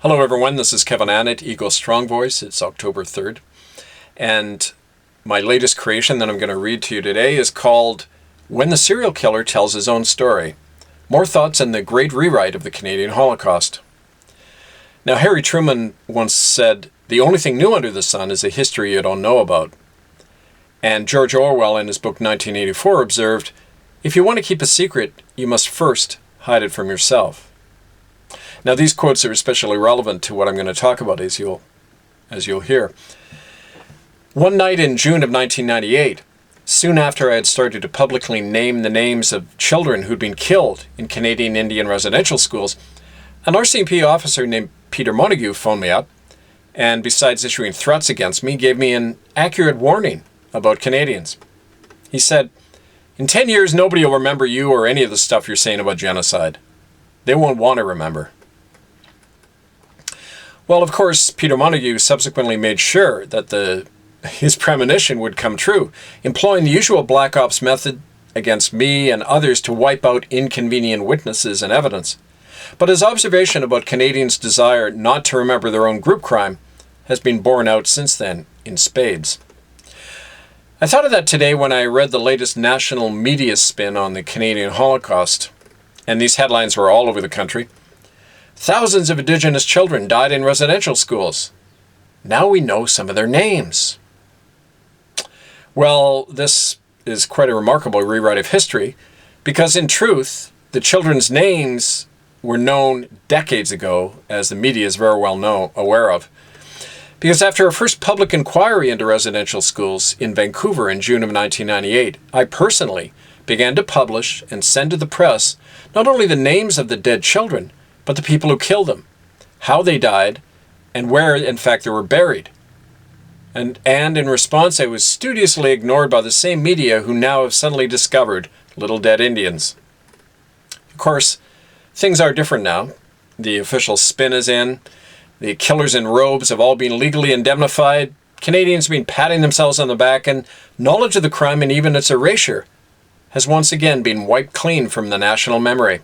Hello everyone, this is Kevin Annett, Ego Strong Voice. It's October 3rd. And my latest creation that I'm going to read to you today is called When the Serial Killer Tells His Own Story. More thoughts on the great rewrite of the Canadian Holocaust. Now, Harry Truman once said, "The only thing new under the sun is a history you don't know about." And George Orwell in his book 1984 observed, "If you want to keep a secret, you must first hide it from yourself." Now, these quotes are especially relevant to what I'm going to talk about, as you'll hear. One night in June of 1998, soon after I had started to publicly name the names of children who'd been killed in Canadian Indian residential schools, an RCMP officer named Peter Montague phoned me up, and besides issuing threats against me, gave me an accurate warning about Canadians. He said, "In 10 years, nobody will remember you or any of the stuff you're saying about genocide. They won't want to remember." Well, of course, Peter Montague subsequently made sure that his premonition would come true, employing the usual black ops method against me and others to wipe out inconvenient witnesses and evidence. But his observation about Canadians' desire not to remember their own group crime has been borne out since then in spades. I thought of that today when I read the latest national media spin on the Canadian Holocaust, and these headlines were all over the country. Thousands of Indigenous children died in residential schools. Now we know some of their names. Well, this is quite a remarkable rewrite of history, because in truth, the children's names were known decades ago, as the media is very well aware of. Because after a first public inquiry into residential schools in Vancouver in June of 1998, I personally began to publish and send to the press not only the names of the dead children, but the people who killed them, how they died, and where, in fact, they were buried. And in response, I was studiously ignored by the same media who now have suddenly discovered little dead Indians. Of course, things are different now. The official spin is in. The killers in robes have all been legally indemnified. Canadians have been patting themselves on the back, and knowledge of the crime and even its erasure has once again been wiped clean from the national memory.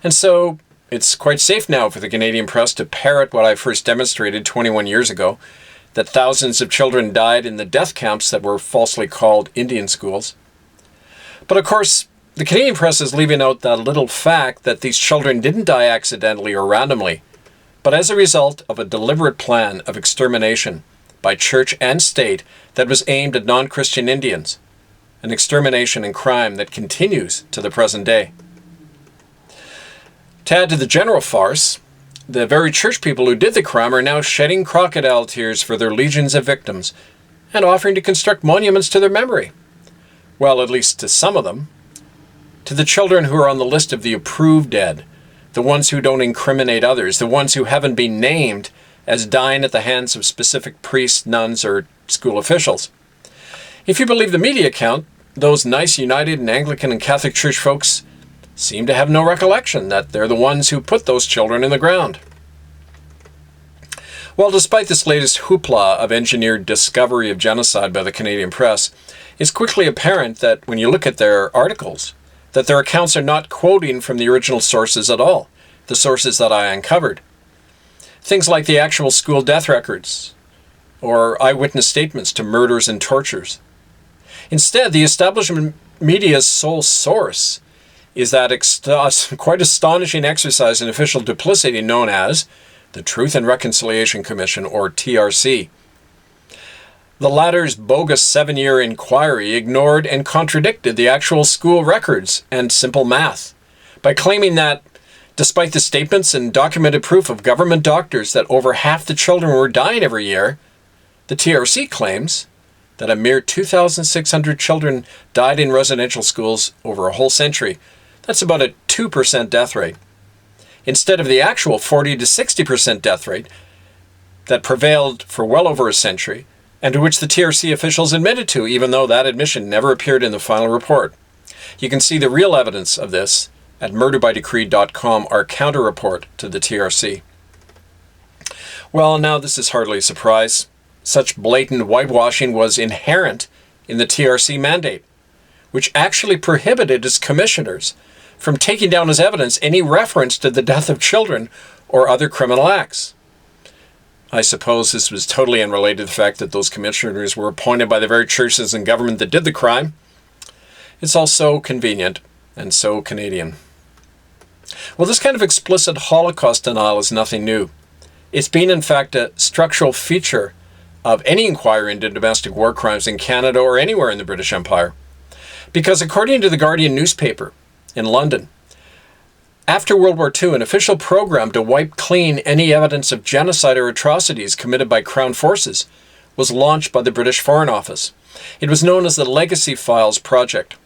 And so, it's quite safe now for the Canadian press to parrot what I first demonstrated 21 years ago, that thousands of children died in the death camps that were falsely called Indian schools. But of course, the Canadian press is leaving out that little fact that these children didn't die accidentally or randomly, but as a result of a deliberate plan of extermination by church and state that was aimed at non-Christian Indians, an extermination and crime that continues to the present day. To add to the general farce, the very church people who did the crime are now shedding crocodile tears for their legions of victims and offering to construct monuments to their memory. Well, at least to some of them. To the children who are on the list of the approved dead, the ones who don't incriminate others, the ones who haven't been named as dying at the hands of specific priests, nuns, or school officials. If you believe the media account, those nice United and Anglican and Catholic Church folks seem to have no recollection that they're the ones who put those children in the ground. Well, despite this latest hoopla of engineered discovery of genocide by the Canadian press, it's quickly apparent that when you look at their articles, that their accounts are not quoting from the original sources at all, the sources that I uncovered. Things like the actual school death records, or eyewitness statements to murders and tortures. Instead, the establishment media's sole source is that quite astonishing exercise in official duplicity known as the Truth and Reconciliation Commission, or TRC. The latter's bogus 7-year inquiry ignored and contradicted the actual school records and simple math by claiming that, despite the statements and documented proof of government doctors that over half the children were dying every year, the TRC claims that a mere 2,600 children died in residential schools over a whole century. That's about a 2% death rate, instead of the actual 40 to 60% death rate that prevailed for well over a century, and to which the TRC officials admitted to, even though that admission never appeared in the final report. You can see the real evidence of this at murderbydecree.com, our counter-report to the TRC. Well, now this is hardly a surprise. Such blatant whitewashing was inherent in the TRC mandate, which actually prohibited its commissioners from taking down as evidence any reference to the death of children or other criminal acts. I suppose this was totally unrelated to the fact that those commissioners were appointed by the very churches and government that did the crime. It's all so convenient and so Canadian. Well, this kind of explicit Holocaust denial is nothing new. It's been, in fact, a structural feature of any inquiry into domestic war crimes in Canada or anywhere in the British Empire. Because according to the Guardian newspaper in London, after World War II, an official program to wipe clean any evidence of genocide or atrocities committed by Crown forces was launched by the British Foreign Office. It was known as the Legacy Files Project.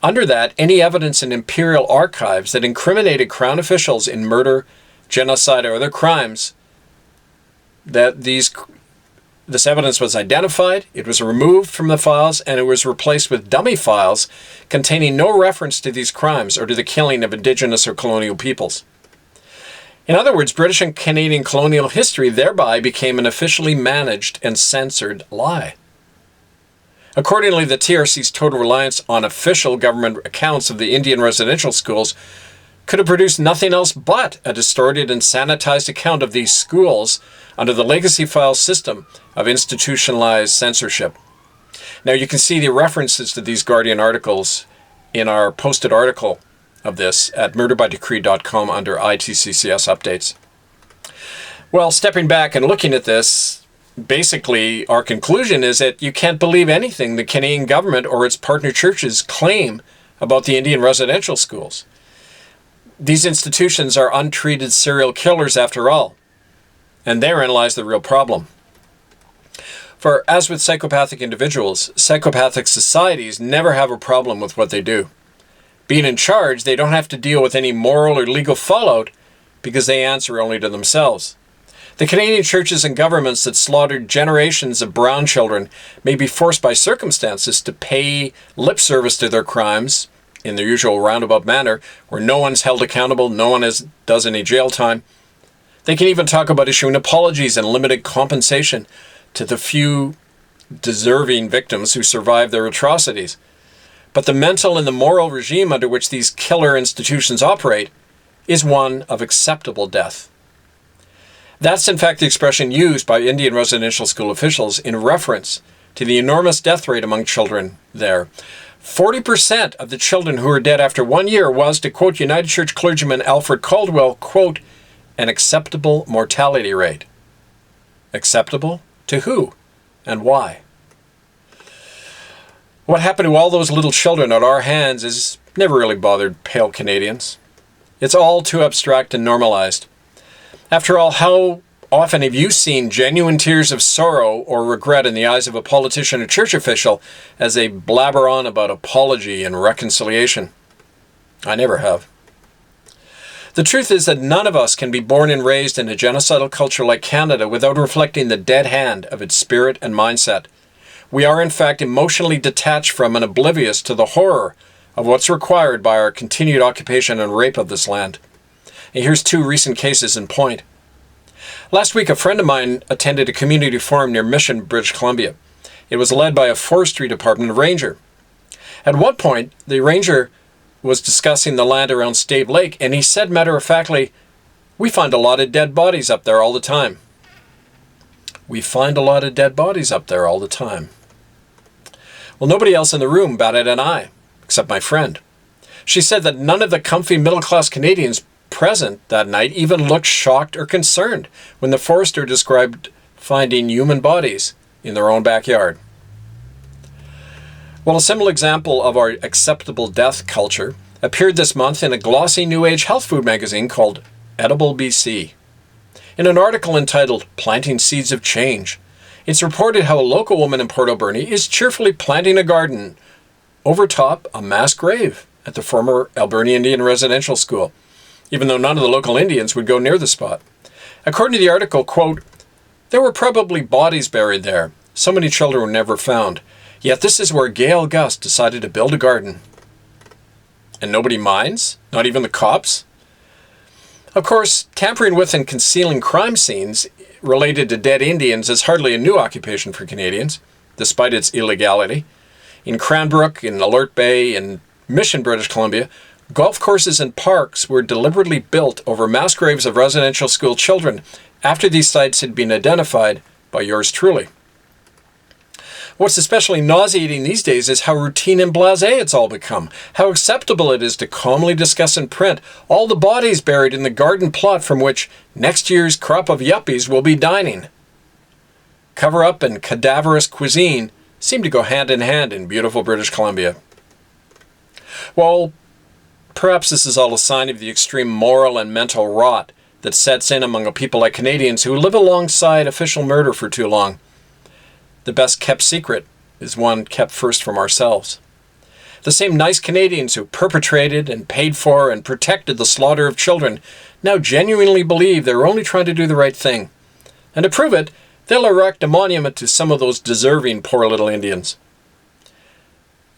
Under that, any evidence in Imperial archives that incriminated Crown officials in murder, genocide, or other crimes, that this evidence was identified, it was removed from the files, and it was replaced with dummy files containing no reference to these crimes or to the killing of Indigenous or colonial peoples. In other words, British and Canadian colonial history thereby became an officially managed and censored lie. Accordingly, the TRC's total reliance on official government accounts of the Indian residential schools could have produced nothing else but a distorted and sanitized account of these schools under the legacy file system of institutionalized censorship. Now, you can see the references to these Guardian articles in our posted article of this at murderbydecree.com under ITCCS updates. Well, stepping back and looking at this, basically our conclusion is that you can't believe anything the Canadian government or its partner churches claim about the Indian residential schools. These institutions are untreated serial killers after all. And therein lies the real problem. For as with psychopathic individuals, psychopathic societies never have a problem with what they do. Being in charge, they don't have to deal with any moral or legal fallout because they answer only to themselves. The Canadian churches and governments that slaughtered generations of brown children may be forced by circumstances to pay lip service to their crimes in their usual roundabout manner, where no one's held accountable, no one does any jail time. They can even talk about issuing apologies and limited compensation to the few deserving victims who survived their atrocities. But the mental and the moral regime under which these killer institutions operate is one of acceptable death. That's in fact the expression used by Indian residential school officials in reference to the enormous death rate among children there. 40% of the children who were dead after 1 year was, to quote United Church clergyman Alfred Caldwell, quote, an acceptable mortality rate. Acceptable to who and why? What happened to all those little children at our hands has never really bothered pale Canadians. It's all too abstract and normalized. After all, how often have you seen genuine tears of sorrow or regret in the eyes of a politician or church official as they blabber on about apology and reconciliation? I never have. The truth is that none of us can be born and raised in a genocidal culture like Canada without reflecting the dead hand of its spirit and mindset. We are in fact emotionally detached from and oblivious to the horror of what's required by our continued occupation and rape of this land. And here's two recent cases in point. Last week, a friend of mine attended a community forum near Mission, British Columbia. It was led by a forestry department ranger. At one point, the ranger was discussing the land around Stave Lake, and he said matter-of-factly, "We find a lot of dead bodies up there all the time." We find a lot of dead bodies up there all the time. Well, nobody else in the room batted an eye, except my friend. She said that none of the comfy middle-class Canadians present that night even looked shocked or concerned when the forester described finding human bodies in their own backyard. Well, a similar example of our acceptable death culture appeared this month in a glossy New Age health food magazine called Edible BC. In an article entitled Planting Seeds of Change, it's reported how a local woman in Port Alberni is cheerfully planting a garden over top a mass grave at the former Alberni Indian Residential School, even though none of the local Indians would go near the spot. According to the article, quote, "There were probably bodies buried there. So many children were never found. Yet this is where Gail Gus decided to build a garden." And nobody minds? Not even the cops? Of course, tampering with and concealing crime scenes related to dead Indians is hardly a new occupation for Canadians, despite its illegality. In Cranbrook, in Alert Bay, in Mission, British Columbia, Golf courses and parks were deliberately built over mass graves of residential school children after these sites had been identified by yours truly. What's especially nauseating these days is how routine and blasé it's all become, how acceptable it is to calmly discuss in print all the bodies buried in the garden plot from which next year's crop of yuppies will be dining. Cover-up and cadaverous cuisine seem to go hand in hand in beautiful British Columbia. Well, perhaps this is all a sign of the extreme moral and mental rot that sets in among a people like Canadians who live alongside official murder for too long. The best kept secret is one kept first from ourselves. The same nice Canadians who perpetrated and paid for and protected the slaughter of children now genuinely believe they're only trying to do the right thing. And to prove it, they'll erect a monument to some of those deserving poor little Indians.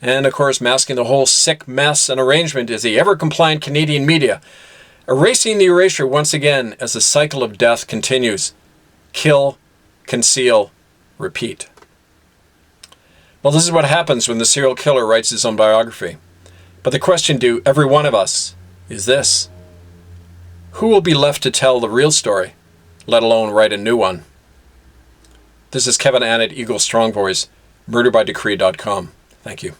And of course, masking the whole sick mess and arrangement is the ever-compliant Canadian media, erasing the erasure once again as the cycle of death continues. Kill, conceal, repeat. Well, this is what happens when the serial killer writes his own biography. But the question to every one of us is this: who will be left to tell the real story, let alone write a new one? This is Kevin Annett, Eagle Strong Voice, murderbydecree.com. Thank you.